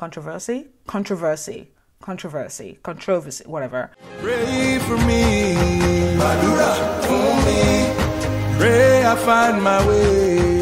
controversy, whatever. Pray for me, Madura for me. Pray I find my way.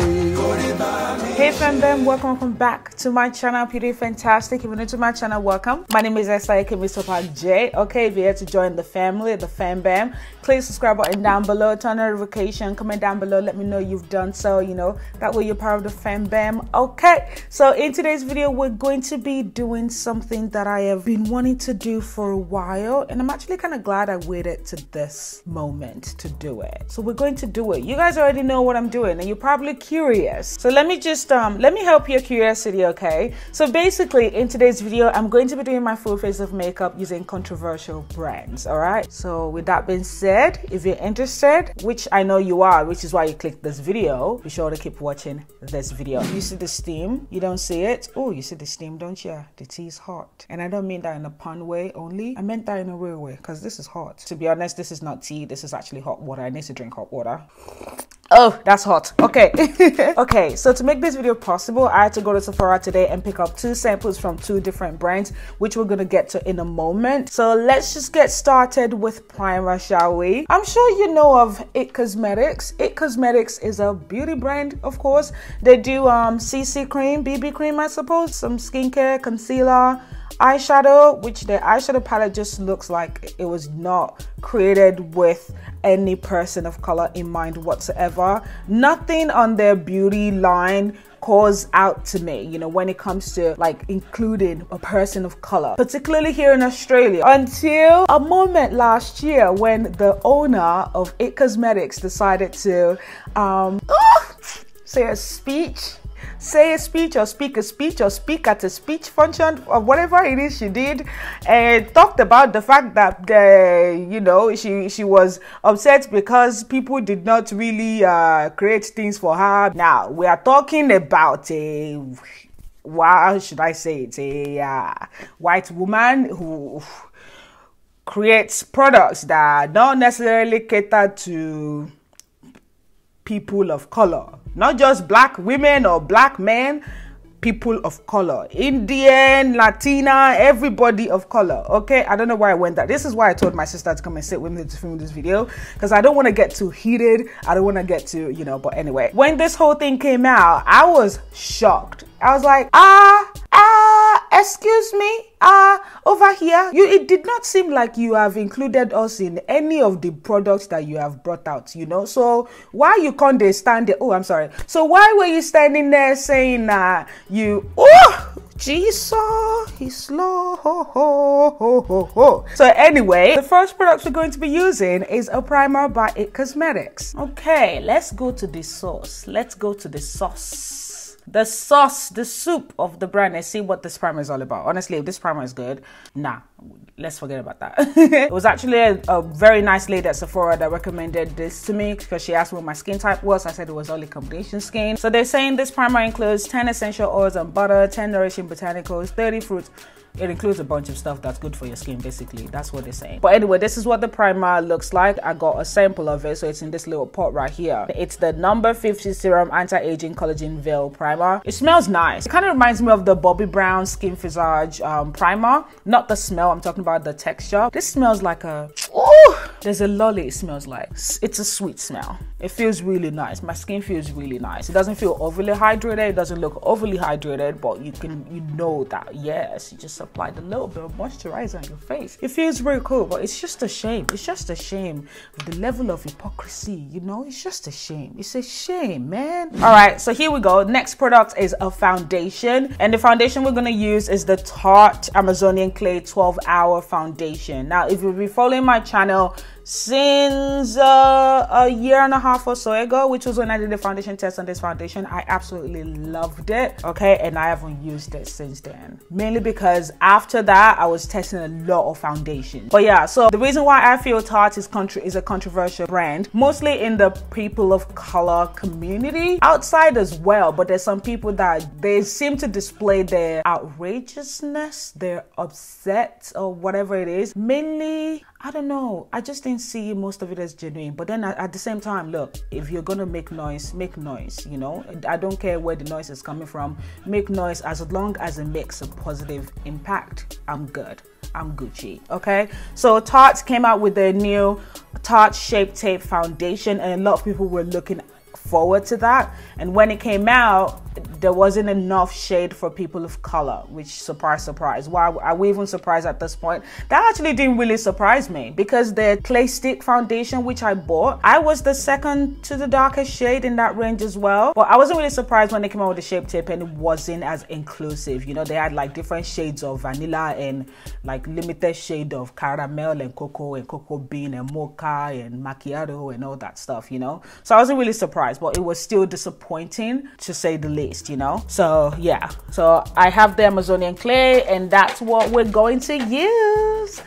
Hey FamBam, welcome back to my channel. You're doing fantastic. If you're new to my channel, welcome. My name is MsTopacJay. Okay, if you're here to join the family, the FamBam, click the subscribe button down below, turn on notification, comment down below, let me know you've done so, you know, that way you're part of the FamBam. Okay, so in today's video, we're going to be doing something that I have been wanting to do for a while, and I'm actually kind of glad I waited to this moment to do it. So we're going to do it. You guys already know what I'm doing, and you're probably curious. So let me just let me help your curiosity, okay? So basically, in today's video, I'm going to be doing my full face of makeup using controversial brands, all right? So with that being said, if you're interested, which I know you are, which is why you clicked this video, be sure to keep watching this video. You see the steam? You don't see it? Oh, you see the steam, don't you? The tea is hot. And I don't mean that in a pun way only. I meant that in a real way, because this is hot. To be honest, this is not tea. This is actually hot water. I need to drink hot water. Oh, that's hot. Okay. Okay, so to make this video possible, I had to go to Sephora today and pick up 2 samples from 2 different brands, which we're gonna get to in a moment. So let's just get started with primer, shall we? I'm sure you know of It Cosmetics. It Cosmetics is a beauty brand, of course. They do CC cream, BB cream, I suppose, some skincare, concealer, eyeshadow, which the eyeshadow palette just looks like it was not created with any person of color in mind whatsoever. Nothing on their beauty line calls out to me, you know, when it comes to like including a person of color, particularly here in Australia, until a moment last year when the owner of It Cosmetics decided to say a speech or speak at a speech function or whatever it is she did, and talked about the fact that you know, she was upset because people did not really create things for her. Now we are talking about a, how should I say it, a white woman who creates products that don't necessarily cater to people of color. Not just black women or black men, people of color, Indian, Latina, everybody of color. Okay, I don't know why I went that. This is why I told my sister to come and sit with me to film this video, because I don't want to get too heated. I don't want to get too, you know, but anyway, when this whole thing came out, I was shocked. I was like, excuse me, over here, it did not seem like you have included us in any of the products that you have brought out, you know, so why you can't they stand there? Oh, I'm sorry. So why were you standing there saying Jesus, he's slow, ho, ho, ho, ho, ho. So anyway, the first product we're going to be using is a primer by It Cosmetics. Okay, let's go to the sauce. Let's go to the sauce. The sauce, the soup of the brand, and see what this primer is all about. Honestly, if this primer is good, nah, let's forget about that. It was actually a very nice lady at Sephora that recommended this to me because she asked me what my skin type was. I said it was oily combination skin. So they're saying this primer includes 10 essential oils and butter, 10 nourishing botanicals, 30 fruits. It includes a bunch of stuff that's good for your skin, basically. That's what they're saying. But anyway, this is what the primer looks like. I got a sample of it, so it's in this little pot right here. It's the number 50 Serum Anti-Aging Collagen Veil Primer. It smells nice. It kind of reminds me of the Bobbi Brown Skin Visage primer. Not the smell, I'm talking about the texture. This smells like a... Oh, there's a lolly it smells like. It's a sweet smell. It feels really nice. My skin feels really nice. It doesn't feel overly hydrated. It doesn't look overly hydrated, but you know that, yes, you just applied a little bit of moisturizer on your face. It feels very cool, but it's just a shame. It's just a shame of the level of hypocrisy, you know? It's just a shame. It's a shame, man. All right, so here we go. Next product is a foundation, and the foundation we're gonna use is the Tarte Amazonian Clay 12-Hour Foundation. Now, if you've been following my channel since a year and a half or so ago, which was when I did the foundation test on this foundation, I absolutely loved it, okay, and I haven't used it since then, mainly because after that I was testing a lot of foundation. But yeah, so the reason why I feel Tarte is a controversial brand, mostly in the people of color community, outside as well, but there's some people that they seem to display their outrageousness, their upset or whatever it is, mainly, I don't know, I just think see most of it as genuine. But then at the same time, look, if you're gonna make noise, you know. I don't care where the noise is coming from. Make noise as long as it makes a positive impact. I'm good. I'm Gucci. Okay, so Tarte came out with their new Tarte Shape Tape foundation, and a lot of people were looking forward to that. And when it came out, there wasn't enough shade for people of color, which, surprise. Why are we even surprised at this point? That actually didn't really surprise me, because the clay stick foundation, which I bought, I was the second to the darkest shade in that range as well. But I wasn't really surprised when they came out with the Shape Tape and it wasn't as inclusive. You know, they had like different shades of vanilla and like limited shade of caramel and cocoa bean and mocha and macchiato and all that stuff, you know. So I wasn't really surprised, but it was still disappointing, to say the least, you know. So yeah, so I have the Amazonian clay, and that's what we're going to use.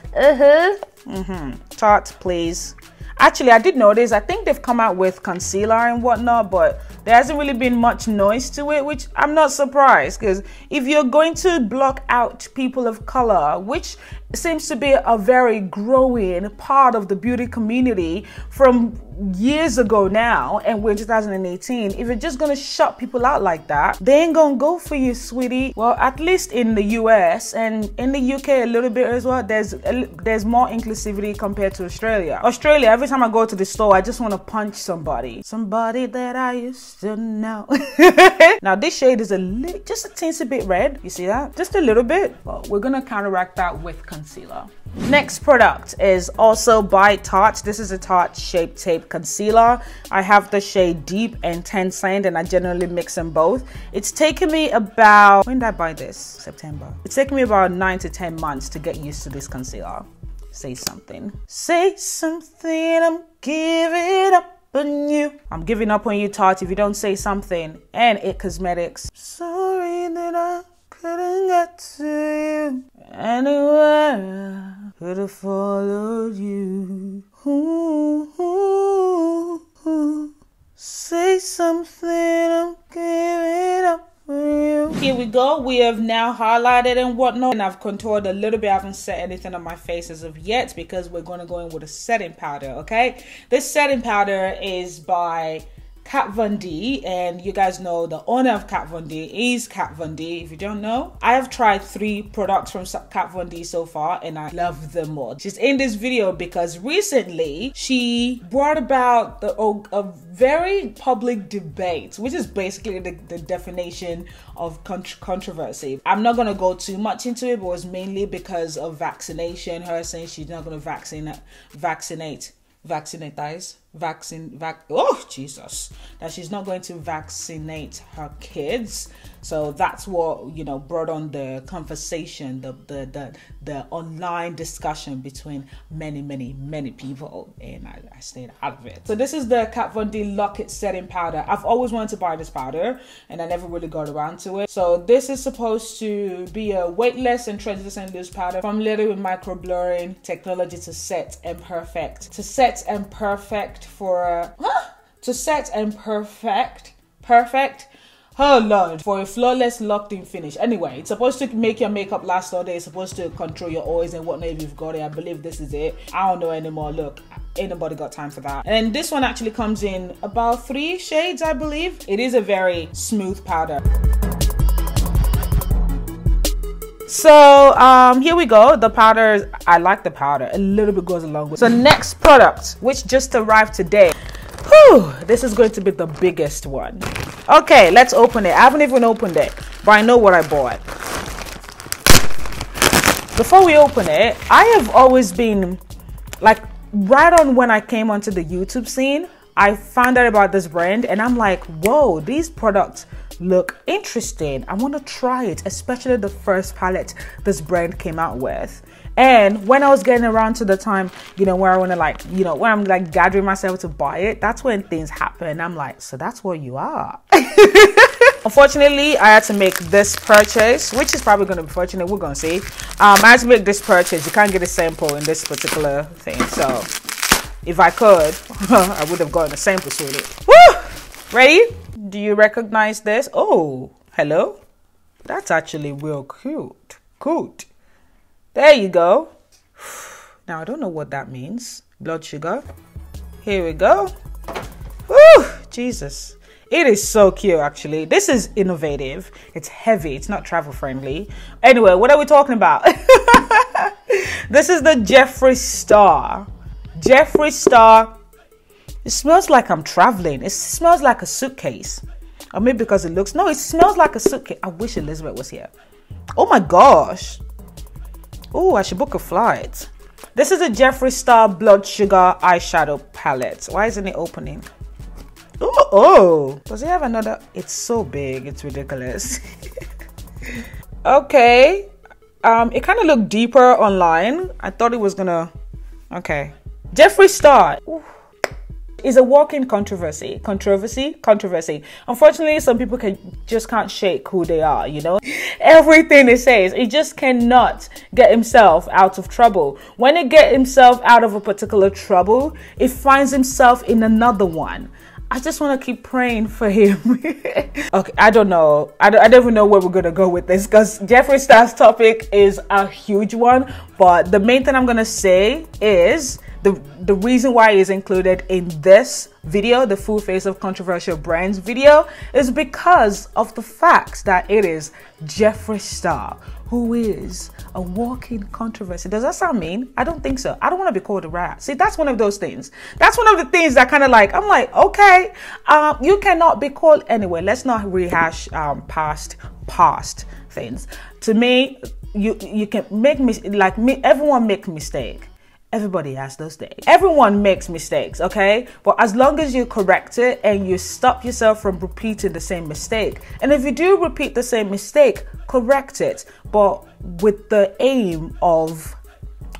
Tarte, please. Actually, I did notice, I think they've come out with concealer and whatnot, but there hasn't really been much noise to it, which I'm not surprised, because if you're going to block out people of color, which seems to be a very growing part of the beauty community from years ago now, and we're in 2018, if you're just gonna shut people out like that, they ain't gonna go for you, sweetie. Well, at least in the US and in the UK a little bit as well, there's more inclusivity compared to Australia. Every time I go to the store, I just want to punch somebody that I used to know. Now this shade is just a teensy bit red. You see that? Just a little bit. But we're gonna counteract that with concealer. Next product is also by Tarte. This is a Tarte Shape Tape concealer. I have the shade Deep and Ten Sand, and I generally mix them both. It's taken me about, when did I buy this? September. It's taken me about 9 to 10 months to get used to this concealer. Say something. Say something, I'm giving up on you. I'm giving up on you, Tarte, if you don't say something. And It Cosmetics. Sorry that I couldn't get to you. Anywhere I could have followed you. Ooh, ooh, ooh. Say something, I'm giving up. Here we go. We have now highlighted and whatnot, and I've contoured a little bit. I haven't set anything on my face as of yet, because we're going to go in with a setting powder. Okay, this setting powder is by Kat Von D, and you guys know the owner of Kat Von D is Kat Von D. If you don't know, I have tried 3 products from Kat Von D so far, and I love them all. She's in this video because recently she brought about a very public debate, which is basically the definition of controversy. I'm not going to go too much into it, but it was mainly because of vaccination. Her saying she's not going to that she's not going to vaccinate her kids. So that's what, you know, brought on the conversation, the online discussion between many people, and I stayed out of it. So this is the Kat Von D Lock It setting powder. I've always wanted to buy this powder, and I never really got around to it. So this is supposed to be a weightless and translucent loose powder formulated with micro blurring technology to set and perfect. Oh Lord, for a flawless locked in finish. Anyway, it's supposed to make your makeup last all day. It's supposed to control your oils and whatnot if you've got it. I believe this is it. I don't know anymore. Look, ain't nobody got time for that. And this one actually comes in about 3 shades, I believe. It is a very smooth powder. So here we go. The powder, I like the powder. A little bit goes along with it. So next product, which just arrived today. Whew, this is going to be the biggest one. Okay, let's open it. I haven't even opened it, but I know what I bought. Before we open it, I have always been like, right on when I came onto the YouTube scene, I found out about this brand, and I'm like, whoa, these products look interesting. I want to try it, especially the first palette this brand came out with. And when I was getting around to the time, you know, where I want to like, you know, when I'm like gathering myself to buy it, that's when things happen. I'm like, so that's what you are. Unfortunately, I had to make this purchase, which is probably going to be fortunate. We're going to see. I had to make this purchase. You can't get a sample in this particular thing. So if I could, I would have gotten a sample sorted. Woo! Ready? Do you recognize this? Oh, hello. That's actually real cute. There you go. Now, I don't know what that means. Blood Sugar. Here we go. Woo, Jesus. It is so cute, actually. This is innovative. It's heavy. It's not travel friendly. Anyway, what are we talking about? This is the Jeffree Star. Jeffree Star. It smells like I'm traveling. It smells like a suitcase. Or maybe because it looks... No, it smells like a suitcase. I wish Elizabeth was here. Oh my gosh. Oh, I should book a flight. This is a Jeffree Star Blood Sugar eyeshadow palette. Why isn't it opening? Oh, does it have another? It's so big, it's ridiculous. Okay, it kind of looked deeper online. I thought it was gonna... Okay, Jeffree Star. Ooh. Is a walking controversy. Unfortunately, some people just can't shake who they are, you know. Everything it says, it just cannot get himself out of trouble. When it gets himself out of a particular trouble, it finds himself in another one. I just want to keep praying for him. Okay, I don't know. I don't even know where we're going to go with this, because Jeffree Star's topic is a huge one. But the main thing I'm going to say is the reason why it's included in this video, the Full Face of Controversial Brands video, is because of the fact that it is Jeffree Star, who is a walking controversy. Does that sound mean? I don't think so. I don't want to be called a rat. See, that's one of those things. That's one of the things that kind of like, I'm like, okay, you cannot be called... Anyway, let's not rehash past things. To me, you can make like me. Everyone makes mistake. Everybody has those days. Everyone makes mistakes, okay? But as long as you correct it and you stop yourself from repeating the same mistake. And if you do repeat the same mistake, correct it. But with the aim of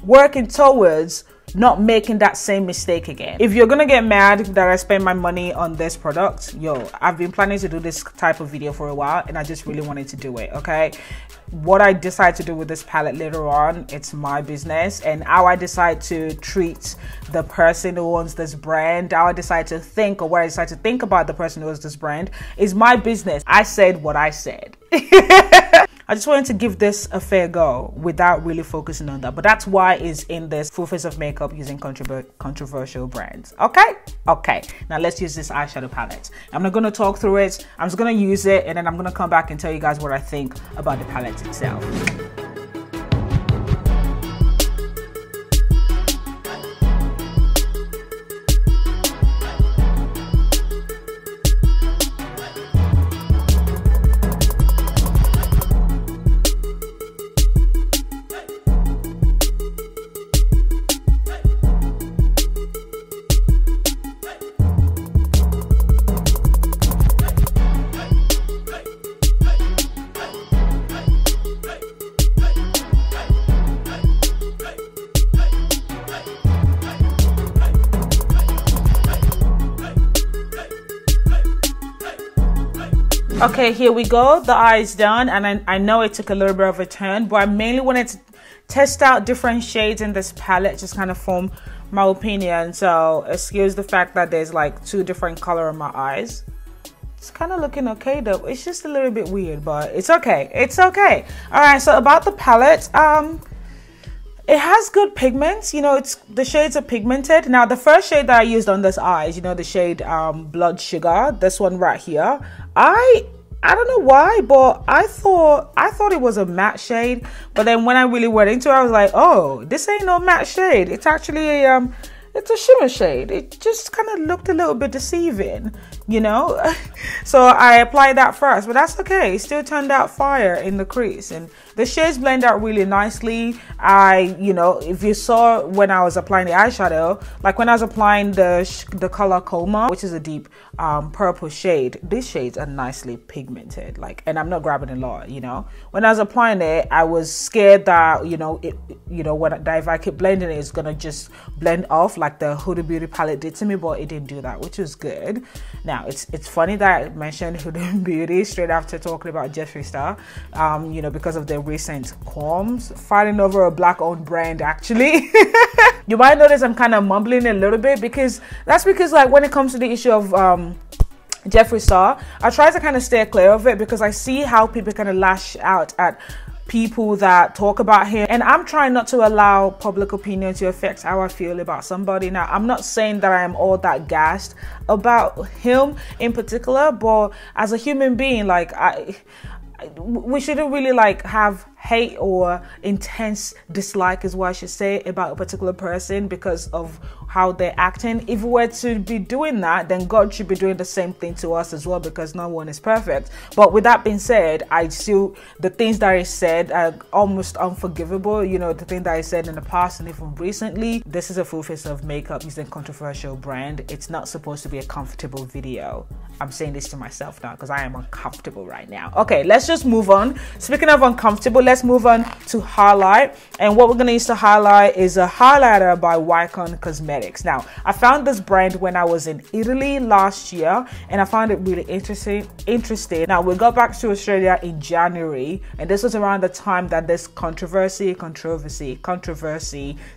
working towards not making that same mistake again. If you're gonna get mad that I spend my money on this product, yo, I've been planning to do this type of video for a while and I just really wanted to do it, okay? What I decide to do with this palette later on, it's my business. And how I decide to treat the person who owns this brand, how I decide to think, or what I decide to think about the person who owns this brand, is my business. I said what I said. I just wanted to give this a fair go without really focusing on that. But that's why it's in this Full Face of Makeup using controversial brands. Okay? Okay. Now let's use this eyeshadow palette. I'm not going to talk through it. I'm just going to use it and then I'm going to come back and tell you guys what I think about the palette itself. Okay, here we go. The eye is done, and I know it took a little bit of a turn, but I mainly wanted to test out different shades in this palette, just kind of form my opinion. So excuse the fact that there's like 2 different colors in my eyes. It's kind of looking okay though. It's just a little bit weird, but it's okay. It's okay. All right, so about the palette, it has good pigments, you know, the shades are pigmented. Now the first shade that I used on this eyes, you know, the shade Blood Sugar, this one right here, I don't know why, but I thought it was a matte shade, but then when I really went into it, I was like, oh, this ain't no matte shade. It's actually a it's a shimmer shade. It just kind of looked a little bit deceiving, you know. So I applied that first, but that's okay. It still turned out fire in the crease, and the shades blend out really nicely. You know, if you saw when I was applying the eyeshadow, like when I was applying the color Coma, which is a deep purple shade, these shades are nicely pigmented, like, and I'm not grabbing a lot, you know. When I was applying it, I was scared that, you know, if I keep blending it, it's gonna just blend off like the Huda Beauty palette did to me, but it didn't do that, which was good. Now it's funny that I mentioned Huda Beauty straight after talking about Jeffree Star, you know, because of the recent qualms fighting over a black owned brand. Actually, you might notice I'm kind of mumbling a little bit, because like when it comes to the issue of Jeffree Star, I try to kind of stay clear of it, because I see how people kind of lash out at people that talk about him, and I'm trying not to allow public opinion to affect how I feel about somebody. Now, I'm not saying that I am all that gassed about him in particular, but as a human being, like we shouldn't really like have hate or intense dislike is what I should say about a particular person because of how they're acting. If we were to be doing that, then God should be doing the same thing to us as well, because no one is perfect. But with that being said, I still, the things that I said are almost unforgivable. You know, the thing that I said in the past and even recently. This is a full face of makeup using controversial brand. It's not supposed to be a comfortable video. I'm saying this to myself now because I am uncomfortable right now. Okay, let's just move on. Speaking of uncomfortable, let's move on to highlight. And what we're going to use to highlight is a highlighter by Wycon Cosmetics. Now, I found this brand when I was in Italy last year, and I found it really interesting. Now, we got back to Australia in January, and this was around the time that this controversy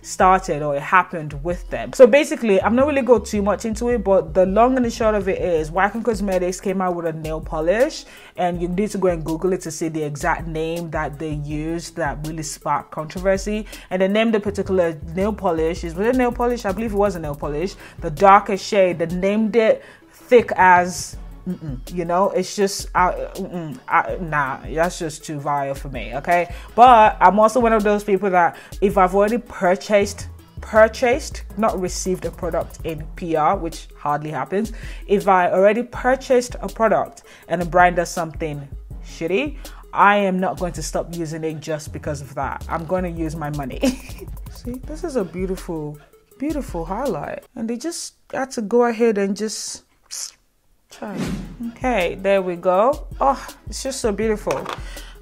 started, or it happened with them. So basically, I'm not really going too much into it, but the long and the short of it is Wycon Cosmetics came out with a nail polish, and you need to go and Google it to see the exact name that they used that really sparked controversy. And they named the particular nail polish, was it a nail polish? I believe it was a nail polish, the darker shade. They named it thick as you know, it's just nah, that's just too vile for me. Okay, but I'm also one of those people that if I've already purchased, not received a product in PR, which hardly happens, if I already purchased a product and a brand does something shitty, I am not going to stop using it just because of that. I'm going to use my money. See, this is a beautiful highlight, and they just had to go ahead and just try. Okay, there we go. Oh, it's just so beautiful.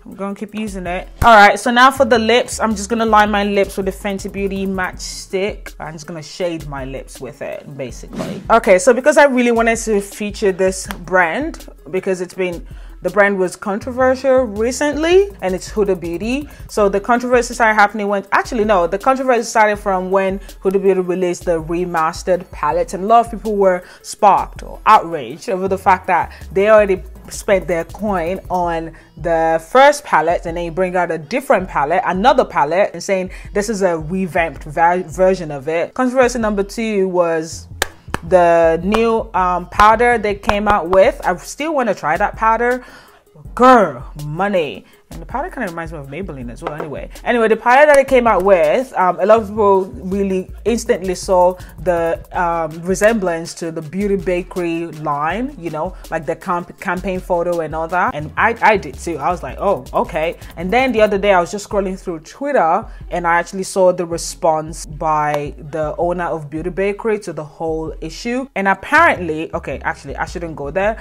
I'm gonna keep using it. All right, so now for the lips, I'm just gonna line my lips with a Fenty Beauty match stick. I'm just gonna shade my lips with it, basically. Okay, so because I really wanted to feature this brand, because the brand was controversial recently, and it's Huda Beauty. So the controversy started happening the controversy started from when Huda Beauty released the remastered palette, and a lot of people were sparked or outraged over the fact that they already spent their coin on the first palette, and then you bring out a different palette, another palette, and saying this is a revamped version of it. Controversy number 2 was the new powder they came out with. I still want to try that powder. Girl, money. And the powder kind of reminds me of Maybelline as well. Anyway, the powder that it came out with, a lot of people really instantly saw the resemblance to the Beauty Bakery line, you know, like the campaign photo and all that. And I did too. I was like, oh, okay. And then the other day I was just scrolling through Twitter, and I actually saw the response by the owner of Beauty Bakery to the whole issue. And apparently, okay, actually I shouldn't go there.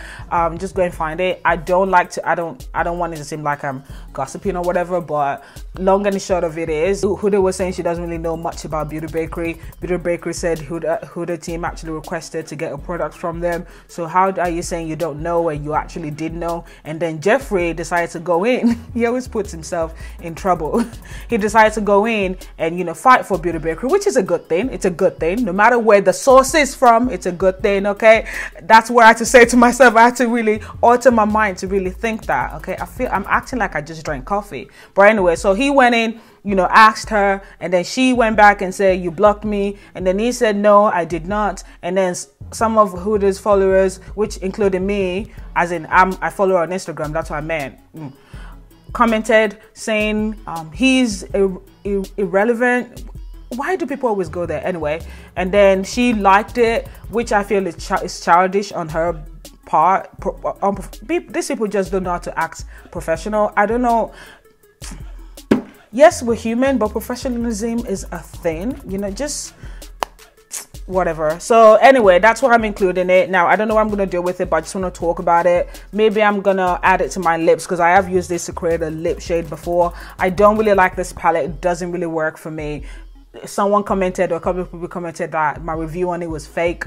Just go and find it. I don't want it to seem like I'm gossiping or whatever, but long and short of it is, Huda was saying she doesn't really know much about Beauty Bakery. Beauty Bakery said Huda team actually requested to get a product from them. So how are you saying you don't know when you actually did know? And then Jeffrey decided to go in. He always puts himself in trouble. He decided to go in and, you know, fight for Beauty Bakery, which is a good thing. It's a good thing. No matter where the source is from, it's a good thing, okay? That's what I had to say to myself. I had to really alter my mind to really think that, okay? I feel I'm acting like I just drank coffee. But anyway, so he went in, you know, asked her, and then she went back and said, you blocked me. And then he said, no, I did not. And then some of Huda's followers, which included me, as in I follow her on Instagram, that's what I meant, commented saying he's irrelevant. Why do people always go there? Anyway, and then she liked it, which I feel is childish on her part. These people just don't know how to act professional. I don't know. Yes, we're human, but professionalism is a thing, you know, just whatever. So anyway, that's what I'm including it. Now, I don't know what I'm going to do with it, but I just want to talk about it. Maybe I'm going to add it to my lips, because I have used this to create a lip shade before. I don't really like this palette. It doesn't really work for me. Someone commented, or a couple of people commented, that my review on it was fake.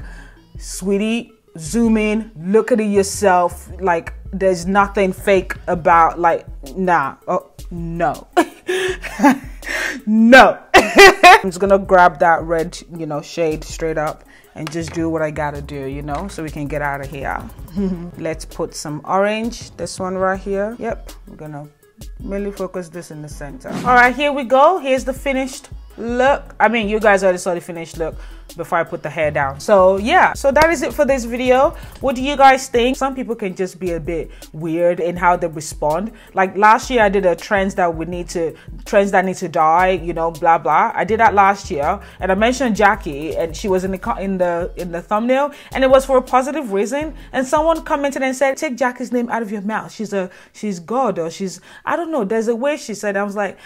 Sweetie, zoom in, look at it yourself. Like, there's nothing fake about, like, nah. Oh, no. No. I'm just gonna grab that red, you know, shade straight up and just do what I gotta do, you know, so we can get out of here. Let's put some orange, this one right here. Yep, I'm gonna mainly focus this in the center. All right, here we go. Here's the finished look. I mean, you guys already saw the finished look before I put the hair down. So yeah, so that is it for this video. What do you guys think? Some people can just be a bit weird in how they respond. Like last year I did a trends that need to die, you know, blah blah. I did that last year, and I mentioned Jackie, and she was in the thumbnail, and it was for a positive reason. And someone commented and said, take Jackie's name out of your mouth. She's God, or she's, I don't know, there's a way she said. I was like,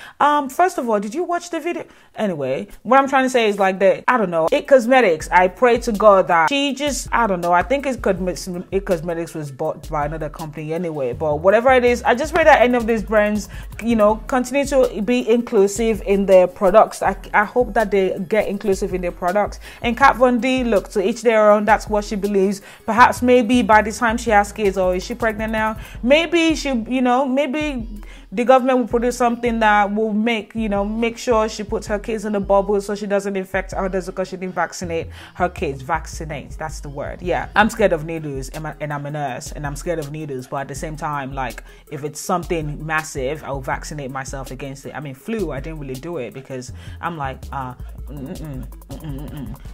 first of all, did you watch the video? Anyway, what I'm trying to say is like that, I don't know, It Cosmetics, I pray to God that she just, I don't know, I think It Cosmetics was bought by another company anyway, but whatever it is, I just pray that any of these brands, you know, continue to be inclusive in their products. I hope that they get inclusive in their products. And Kat Von D, look, to each their own, that's what she believes. Perhaps maybe by the time she has kids, or is she pregnant now, maybe she, you know, maybe the government will produce something that will make, you know, make sure she puts her kids in a bubble so she doesn't infect others because she didn't vaccinate her kids. Vaccinate, that's the word. Yeah, I'm scared of needles, and I'm a nurse, and I'm scared of needles, but at the same time, like, if it's something massive, I'll vaccinate myself against it. I mean, flu, I didn't really do it because I'm like,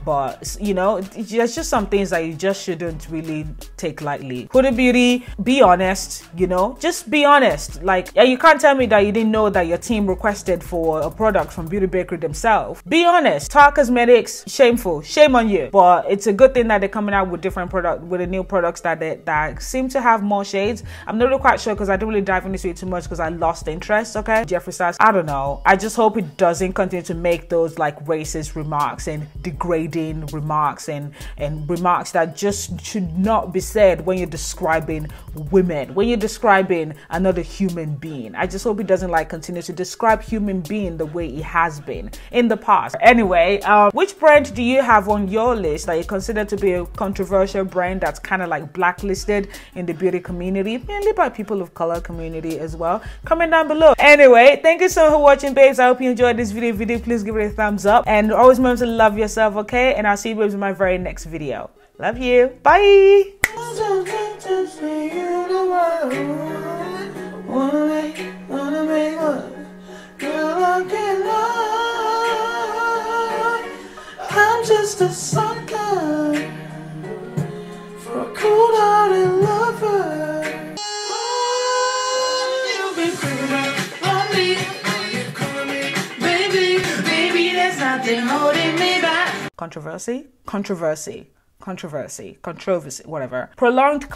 but you know, there's just some things that you just shouldn't really take lightly. Huda Beauty, be honest, you know, just be honest. Like, you can't tell me that you didn't know that your team requested for a product from Beauty Bakery themselves. Be honest. Tarte Cosmetics, shameful, shame on you. But it's a good thing that they're coming out with different products, with the new products that seem to have more shades. I'm not really quite sure because I didn't really dive into it too much because I lost interest. Okay, Jeffree Star, I don't know, I just hope it doesn't continue to make those like racist remarks and degrading remarks and remarks that just should not be said when you're describing women, when you're describing another human being. I just hope it doesn't like continue to describe human being the way it has been in the past. Anyway, which brand do you have on your list that you consider to be a controversial brand that's kind of like blacklisted in the beauty community, mainly by people of color community as well? Comment down below. Anyway, thank you so much for watching, babes. I hope you enjoyed this video. Please give it a thumbs up, and always remember to love yourself, okay? And I'll see you babes in my very next video. Love you. Bye. Wanna make love, girl, I can't lie. I'm just a sucker for a cold-hearted lover. You'll be creeping on me, baby, there's nothing holding me back. Controversy, whatever. Prolonged